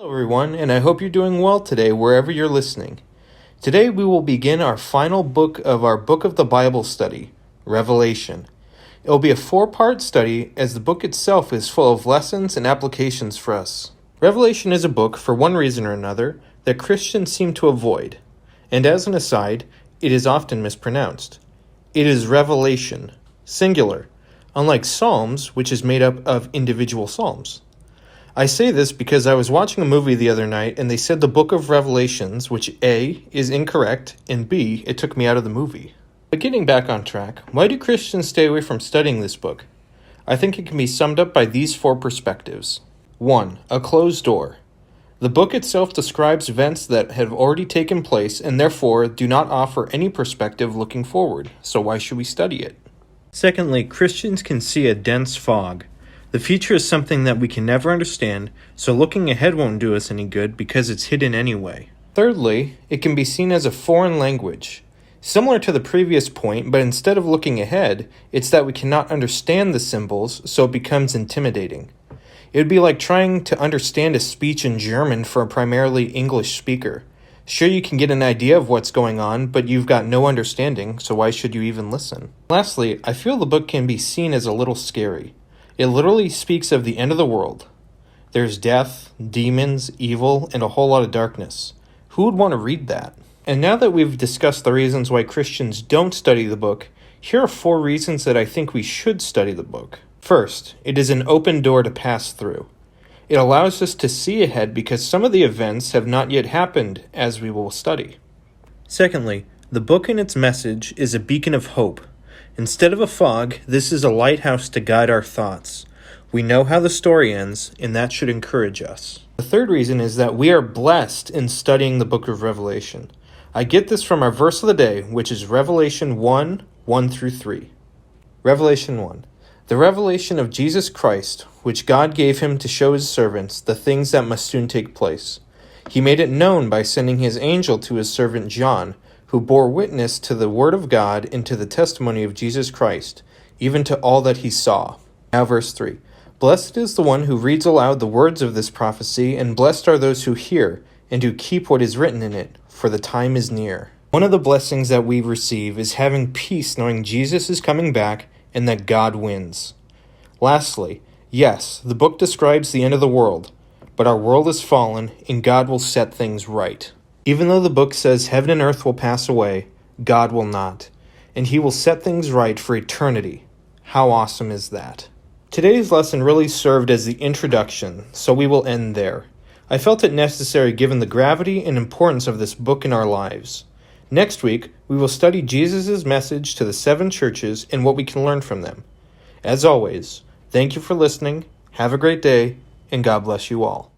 Hello everyone, and I hope you're doing well today wherever you're listening. Today we will begin our final book of our Book of the Bible study, Revelation. It will be a 4-part study as the book itself is full of lessons and applications for us. Revelation is a book, for one reason or another, that Christians seem to avoid. And as an aside, it is often mispronounced. It is Revelation, singular, unlike Psalms, which is made up of individual psalms. I say this because I was watching a movie the other night and they said the book of Revelations, which A, is incorrect, and B, it took me out of the movie. But getting back on track, why do Christians stay away from studying this book? I think it can be summed up by these 4 perspectives. 1. A closed door. The book itself describes events that have already taken place and therefore do not offer any perspective looking forward, so why should we study it? Secondly, Christians can see a dense fog. The future is something that we can never understand, so looking ahead won't do us any good because it's hidden anyway. Thirdly, it can be seen as a foreign language. Similar to the previous point, but instead of looking ahead, it's that we cannot understand the symbols, so it becomes intimidating. It would be like trying to understand a speech in German for a primarily English speaker. Sure, you can get an idea of what's going on, but you've got no understanding, so why should you even listen? Lastly, I feel the book can be seen as a little scary. It literally speaks of the end of the world. There's death, demons, evil, and a whole lot of darkness. Who would want to read that? And now that we've discussed the reasons why Christians don't study the book, here are 4 reasons that I think we should study the book. First, it is an open door to pass through. It allows us to see ahead because some of the events have not yet happened, as we will study. Secondly, the book and its message is a beacon of hope. Instead of a fog, this is a lighthouse to guide our thoughts. We know how the story ends, and that should encourage us. The third reason is that we are blessed in studying the book of Revelation. I get this from our verse of the day, which is Revelation 1:1-3. Revelation 1. The revelation of Jesus Christ, which God gave him to show his servants the things that must soon take place. He made it known by sending his angel to his servant John, who bore witness to the word of God and to the testimony of Jesus Christ, even to all that he saw. Now verse 3. Blessed is the one who reads aloud the words of this prophecy, and blessed are those who hear, and who keep what is written in it, for the time is near. One of the blessings that we receive is having peace knowing Jesus is coming back, and that God wins. Lastly, yes, the book describes the end of the world, but our world is fallen, and God will set things right. Even though the book says heaven and earth will pass away, God will not, and he will set things right for eternity. How awesome is that? Today's lesson really served as the introduction, so we will end there. I felt it necessary given the gravity and importance of this book in our lives. Next week, we will study Jesus' message to the 7 churches and what we can learn from them. As always, thank you for listening, have a great day, and God bless you all.